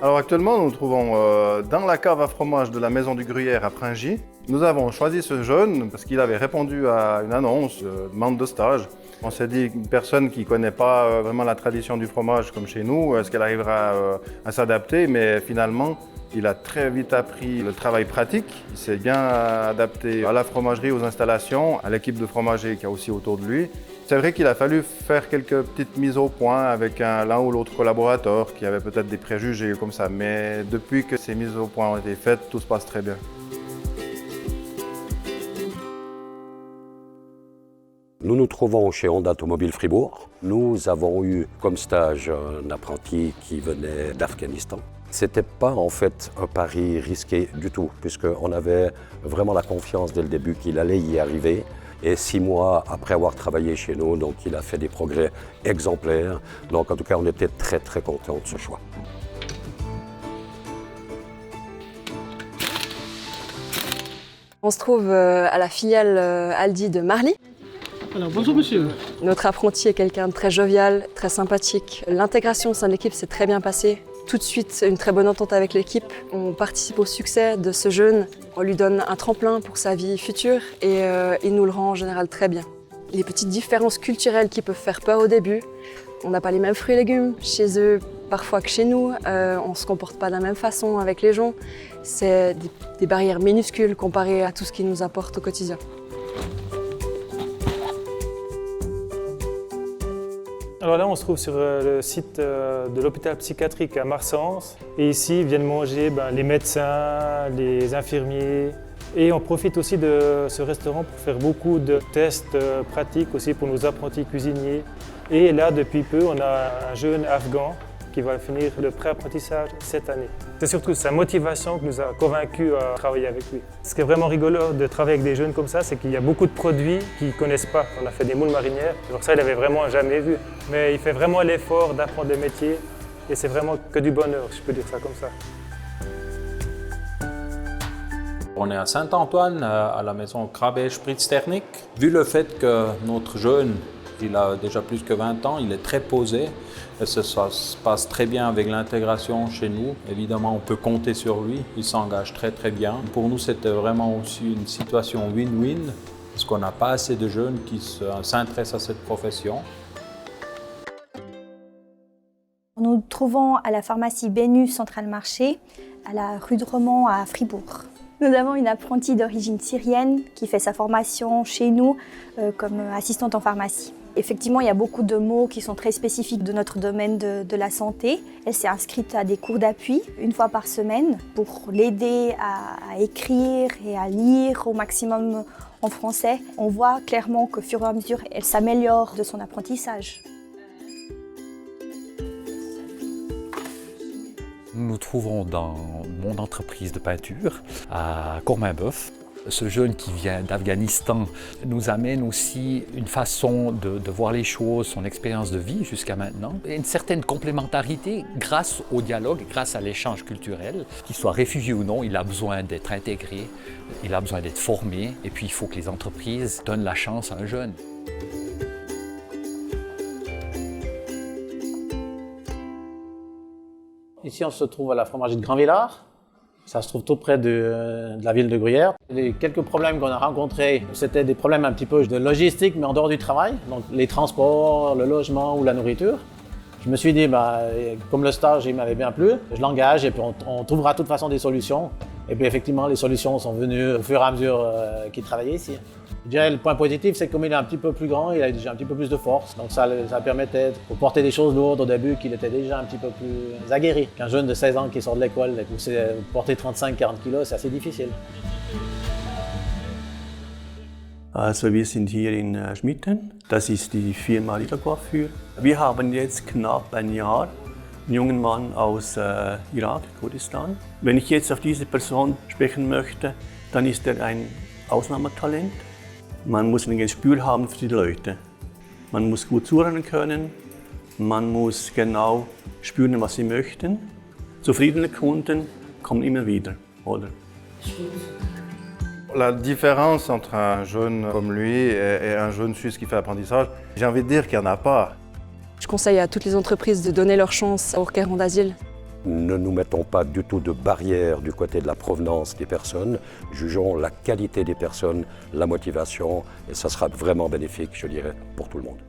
Alors actuellement, nous nous trouvons dans la cave à fromage de la Maison du Gruyère à Pringy. Nous avons choisi ce jeune parce qu'il avait répondu à une annonce de demande de stage. On s'est dit qu'une personne qui ne connaît pas vraiment la tradition du fromage comme chez nous, est-ce qu'elle arrivera à s'adapter? Mais finalement, il a très vite appris le travail pratique. Il s'est bien adapté à la fromagerie, aux installations, à l'équipe de fromagers qu'il y a aussi autour de lui. C'est vrai qu'il a fallu faire quelques petites mises au point avec l'un ou l'autre collaborateur qui avait peut-être des préjugés comme ça. Mais depuis que ces mises au point ont été faites, tout se passe très bien. Nous nous trouvons chez Honda Automobile Fribourg. Nous avons eu comme stage un apprenti qui venait d'Afghanistan. C'était pas en fait un pari risqué du tout, puisqu'on avait vraiment la confiance dès le début qu'il allait y arriver. Et 6 mois après avoir travaillé chez nous, donc il a fait des progrès exemplaires. Donc en tout cas, on était très très contents de ce choix. On se trouve à la filiale Aldi de Marly. Alors bonjour monsieur. Notre apprenti est quelqu'un de très jovial, très sympathique. L'intégration au sein de l'équipe s'est très bien passée. Tout de suite, une très bonne entente avec l'équipe. On participe au succès de ce jeune. On lui donne un tremplin pour sa vie future et il nous le rend en général très bien. Les petites différences culturelles qui peuvent faire peur au début. On n'a pas les mêmes fruits et légumes chez eux parfois que chez nous. On ne se comporte pas de la même façon avec les gens. C'est des barrières minuscules comparées à tout ce qu'ils nous apportent au quotidien. Alors là, on se trouve sur le site de l'hôpital psychiatrique à Marsens. Et ici viennent manger les médecins, les infirmiers. Et on profite aussi de ce restaurant pour faire beaucoup de tests pratiques aussi pour nos apprentis cuisiniers. Et là, depuis peu, on a un jeune Afghan qui va finir le pré-apprentissage cette année. C'est surtout sa motivation qui nous a convaincus à travailler avec lui. Ce qui est vraiment rigolo de travailler avec des jeunes comme ça, c'est qu'il y a beaucoup de produits qu'ils ne connaissent pas. On a fait des moules marinières, alors ça, il n'avait vraiment jamais vu. Mais il fait vraiment l'effort d'apprendre des métiers et c'est vraiment que du bonheur, si je peux dire ça comme ça. On est à Saint-Antoine, à la maison Krabbe-Spritz-Technik. Vu le fait que notre jeune, il a déjà plus que 20 ans, il est très posé. Et ça se passe très bien avec l'intégration chez nous. Évidemment, on peut compter sur lui, il s'engage très très bien. Pour nous, c'était vraiment aussi une situation win-win, parce qu'on n'a pas assez de jeunes qui s'intéressent à cette profession. Nous nous trouvons à la pharmacie Bénu Central Marché, à la rue de Romans à Fribourg. Nous avons une apprentie d'origine syrienne qui fait sa formation chez nous comme assistante en pharmacie. Effectivement, il y a beaucoup de mots qui sont très spécifiques de notre domaine de la santé. Elle s'est inscrite à des cours d'appui une fois par semaine pour l'aider à écrire et à lire au maximum en français. On voit clairement qu'au fur et à mesure, elle s'améliore de son apprentissage. Nous nous trouvons dans mon entreprise de peinture à Courmainboeuf. Ce jeune qui vient d'Afghanistan nous amène aussi une façon de voir les choses, son expérience de vie jusqu'à maintenant, et une certaine complémentarité grâce au dialogue, grâce à l'échange culturel. Qu'il soit réfugié ou non, il a besoin d'être intégré, il a besoin d'être formé, et puis il faut que les entreprises donnent la chance à un jeune. Ici, on se trouve à la fromagerie de Grand-Villard. Ça se trouve tout près de la ville de Gruyère. Les quelques problèmes qu'on a rencontrés, c'était des problèmes un petit peu de logistique, mais en dehors du travail. Donc les transports, le logement ou la nourriture. Je me suis dit, comme le stage il m'avait bien plu, je l'engage et puis on trouvera de toute façon des solutions. Et puis effectivement, les solutions sont venues au fur et à mesure qu'il travaillait ici. Je dirais le point positif, c'est que comme il est un petit peu plus grand, il a déjà un petit peu plus de force. Donc ça permettait de porter des choses lourdes au début qu'il était déjà un petit peu plus aguerri. Qu'un jeune de 16 ans qui sort de l'école et qui sait porter 35-40 kilos, c'est assez difficile. Also wir sind hier in Schmitten. Das ist die Firma Coiffure. Wir haben jetzt knapp ein Jahr einen jungen Mann aus Irak, Kurdistan. Wenn ich jetzt auf diese Person sprechen möchte, dann ist er ein Ausnahmetalent. Man muss ein Gespür haben für die Leute. Man muss gut zuhören können. Man muss genau spüren, was sie möchten. Zufriedene Kunden kommen immer wieder, oder? La différence entre un jeune comme lui et un jeune Suisse qui fait l'apprentissage, j'ai envie de dire qu'il n'y en a pas. Je conseille à toutes les entreprises de donner leur chance aux requérants d'asile. Ne nous mettons pas du tout de barrière du côté de la provenance des personnes, jugeons la qualité des personnes, la motivation, et ça sera vraiment bénéfique, je dirais, pour tout le monde.